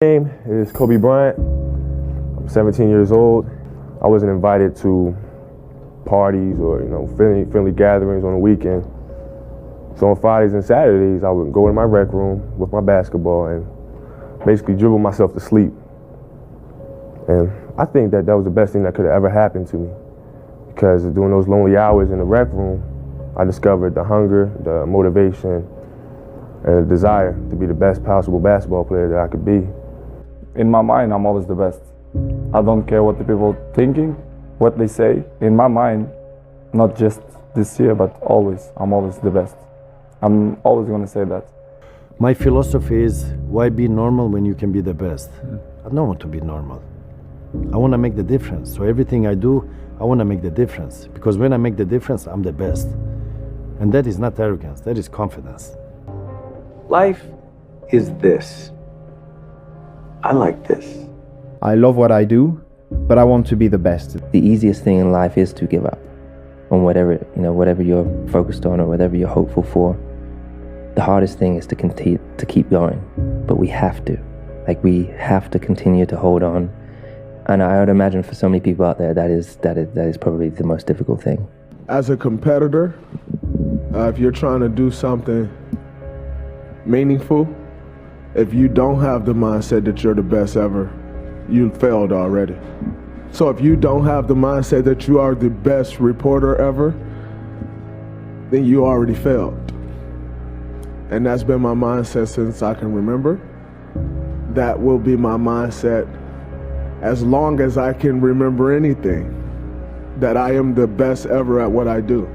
name is Kobe Bryant. I'm 17 years old. I wasn't invited to parties or friendly gatherings on the weekend. So on Fridays and Saturdays, I would go in my rec room with my basketball and basically dribble myself to sleep. And I think that was the best thing that could have ever happened to me, because during those lonely hours in the rec room, I discovered the hunger, the motivation, and the desire to be the best possible basketball player that I could be. In my mind, I'm always the best. I don't care what the people are thinking, what they say. In my mind, not just this year, but always, I'm always the best. I'm always going to say that. My philosophy is, why be normal when you can be the best? I don't want to be normal. I want to make the difference. So everything I do, I want to make the difference. Because when I make the difference, I'm the best. And that is not arrogance, that is confidence. Life is this. I like this. I love what I do, but I want to be the best. The easiest thing in life is to give up on whatever you're focused on or whatever you're hopeful for. The hardest thing is to continue to keep going, but we have to. We have to continue to hold on. And I would imagine for so many people out there, that is probably the most difficult thing. As a competitor, if you're trying to do something meaningful, if you don't have the mindset that you're the best ever, you failed already. So if you don't have the mindset that you are the best reporter ever, then you already failed. And that's been my mindset since I can remember. That will be my mindset as long as I can remember anything, that I am the best ever at what I do.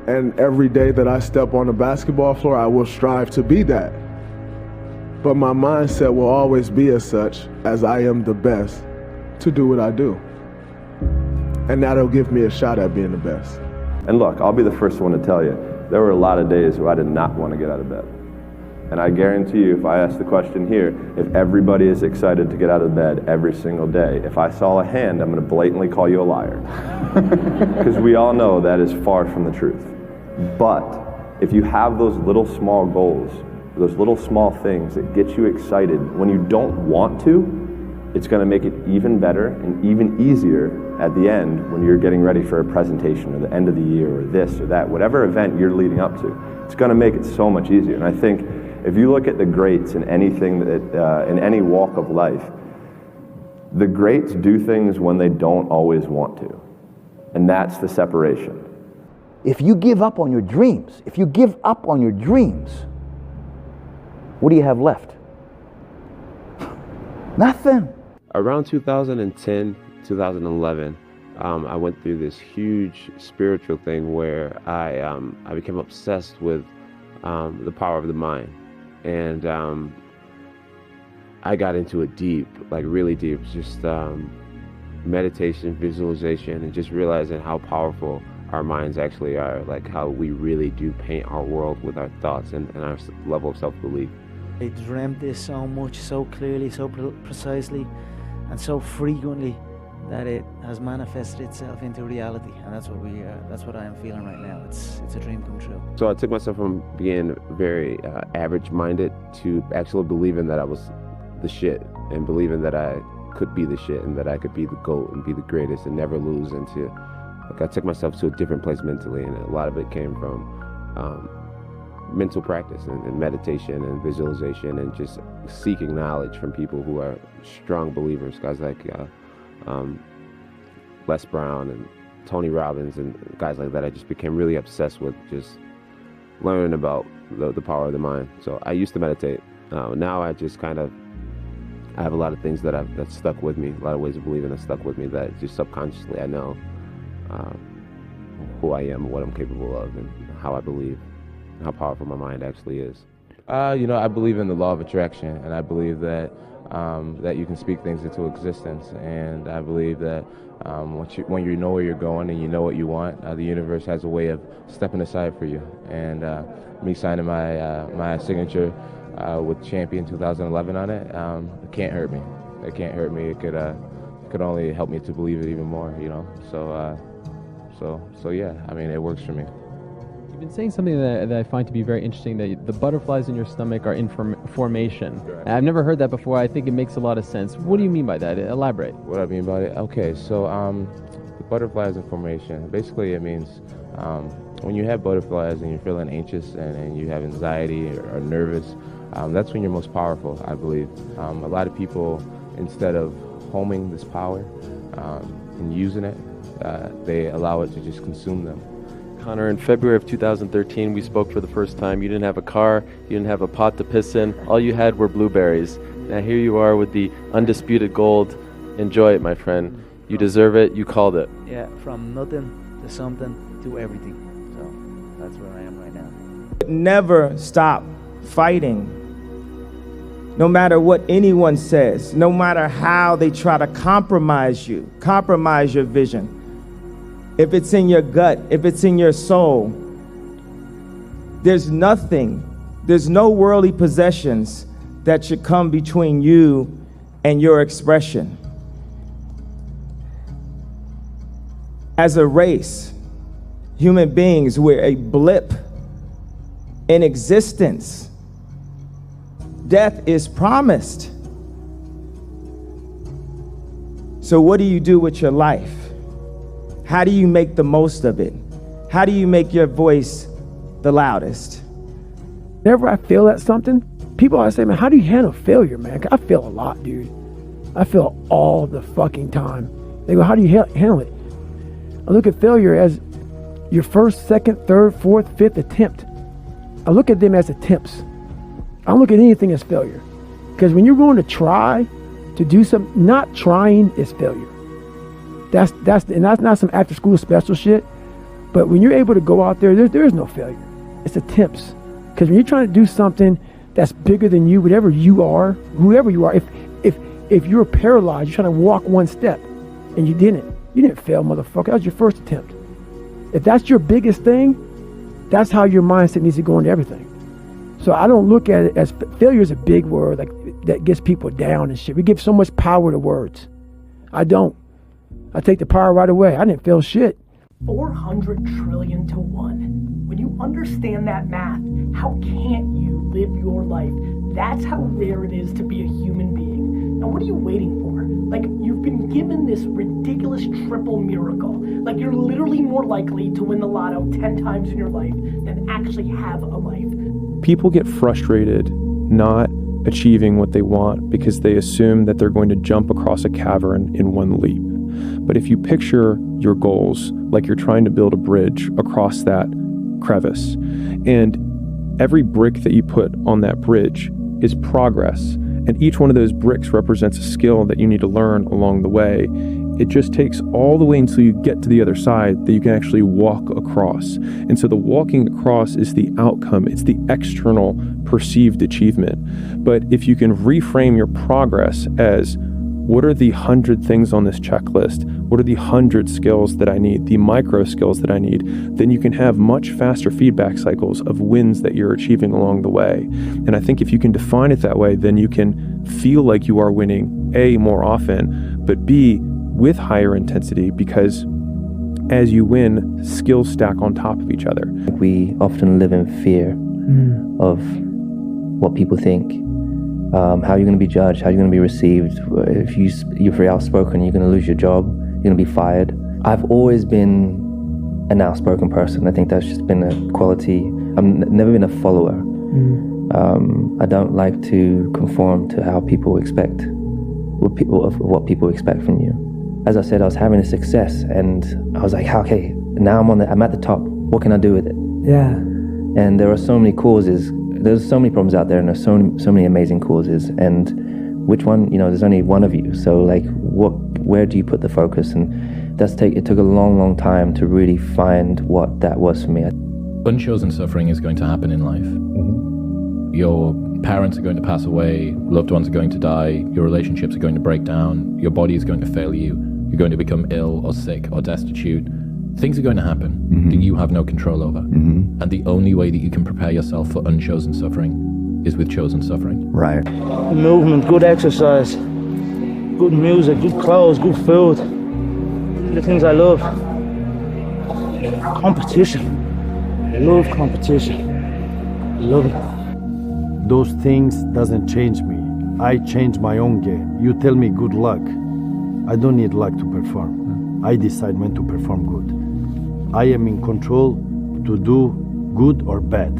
And every day that I step on the basketball floor, I will strive to be that. But my mindset will always be as such, as I am the best to do what I do. And that'll give me a shot at being the best. And look, I'll be the first one to tell you, there were a lot of days where I did not want to get out of bed. And I guarantee you, if I ask the question here, if everybody is excited to get out of bed every single day, if I saw a hand, I'm going to blatantly call you a liar. Because we all know that is far from the truth. But if you have those little small goals, those little small things that get you excited when you don't want to, it's going to make it even better and even easier at the end when you're getting ready for a presentation or the end of the year or this or that, whatever event you're leading up to. It's going to make it so much easier. And I think if you look at the greats in anything that, in any walk of life, the greats do things when they don't always want to. And that's the separation. If you give up on your dreams, what do you have left? Nothing. Around 2010, 2011, I went through this huge spiritual thing where I became obsessed with the power of the mind. And I got into it deep, really deep, just meditation, visualization, and just realizing how powerful our minds actually are, how we really do paint our world with our thoughts and our level of self-belief. I dreamt this so much, so clearly, so precisely, and so frequently that it has manifested itself into reality, and that's what I am feeling right now. It's a dream come true. So I took myself from being very average-minded to actually believing that I was the shit, and believing that I could be the shit, and that I could be the GOAT and be the greatest and never lose. I took myself to a different place mentally, and a lot of it came from mental practice and meditation and visualization and just seeking knowledge from people who are strong believers, guys like Les Brown and Tony Robbins and guys like that. I just became really obsessed with just learning about the power of the mind. So I used to meditate. Now I just I have a lot of things that stuck with me, a lot of ways of believing that stuck with me that just subconsciously I know who I am, what I'm capable of, and how I believe, and how powerful my mind actually is. I believe in the law of attraction, and I believe that that you can speak things into existence, and I believe that when you know where you're going and you know what you want, the universe has a way of stepping aside for you. And me signing my signature with Champion 2011 on it, it can't hurt me. It can't hurt me. It could only help me to believe it even more. So yeah, I mean, it works for me. been saying something that I find to be very interesting, that the butterflies in your stomach are in formation. Right. I've never heard that before. I think it makes a lot of sense. What do you mean by that? Elaborate. What I mean by it? Okay, so the butterflies in formation, basically it means when you have butterflies and you're feeling anxious and you have anxiety or nervous, that's when you're most powerful, I believe. A lot of people, instead of homing this power and using it, they allow it to just consume them. Connor, in February of 2013, we spoke for the first time. You didn't have a car, you didn't have a pot to piss in, all you had were blueberries. Now here you are with the undisputed gold. Enjoy it, my friend. You deserve it, you called it. Yeah, from nothing to something to everything. So that's where I am right now. Never stop fighting. No matter what anyone says, no matter how they try to compromise you, compromise your vision. If it's in your gut, if it's in your soul, there's no worldly possessions that should come between you and your expression. As a race, human beings, we're a blip in existence. Death is promised. So what do you do with your life? How do you make the most of it? How do you make your voice the loudest? Whenever I fail at something, people always say, man, how do you handle failure, man? I fail a lot, dude. I fail all the fucking time. They go, how do you handle it? I look at failure as your first, second, third, fourth, fifth attempt. I look at them as attempts. I don't look at anything as failure. Because when you're going to try to do something, not trying is failure. That's not some after school special shit. But when you're able to go out there is no failure. It's attempts. Because when you're trying to do something that's bigger than you, whatever you are, whoever you are, if you're paralyzed, you're trying to walk one step and you didn't fail, motherfucker. That was your first attempt. If that's your biggest thing, that's how your mindset needs to go into everything. So I don't look at it as failure is a big word like that gets people down and shit. We give so much power to words. I don't. I take the power right away. I didn't feel shit. 400 trillion to 1. When you understand that math, how can't you live your life? That's how rare it is to be a human being. Now what are you waiting for? Like, you've been given this ridiculous triple miracle. Like, you're literally more likely to win the lotto 10 times in your life than actually have a life. People get frustrated not achieving what they want because they assume that they're going to jump across a cavern in one leap. But if you picture your goals like you're trying to build a bridge across that crevice, and every brick that you put on that bridge is progress, and each one of those bricks represents a skill that you need to learn along the way, it just takes all the way until you get to the other side that you can actually walk across. And so the walking across is the outcome. It's the external perceived achievement. But if you can reframe your progress as, what are the 100 things on this checklist? What are the 100 skills that I need, the micro skills that I need? Then you can have much faster feedback cycles of wins that you're achieving along the way. And I think if you can define it that way, then you can feel like you are winning, A, more often, but B, with higher intensity, because as you win, skills stack on top of each other. We often live in fear of what people think. How you're going to be judged, how you're going to be received. If you're very outspoken, you're going to lose your job, you're going to be fired. I've always been an outspoken person. I think that's just been a quality. I've never been a follower. I don't like to conform to how people expect, what people expect from you. As I said, I was having a success, and I was like, okay, now I'm at the top. What can I do with it? Yeah. And there are so many causes. There's so many problems out there, and there's so many amazing causes. And which one? There's only one of you. So like, where do you put the focus? And it took a long, long time to really find what that was for me. Unchosen suffering is going to happen in life. Mm-hmm. Your parents are going to pass away. Loved ones are going to die. Your relationships are going to break down. Your body is going to fail you. You're going to become ill or sick or destitute. Things are going to happen that you have no control over. And the only way that you can prepare yourself for unchosen suffering is with chosen suffering. Right. Movement, good exercise, good music, good clothes, good food. The things I love. Competition. I love competition. I love it. Those things doesn't change me. I change my own game. You tell me good luck. I don't need luck to perform. I decide when to perform good. I am in control to do good or bad.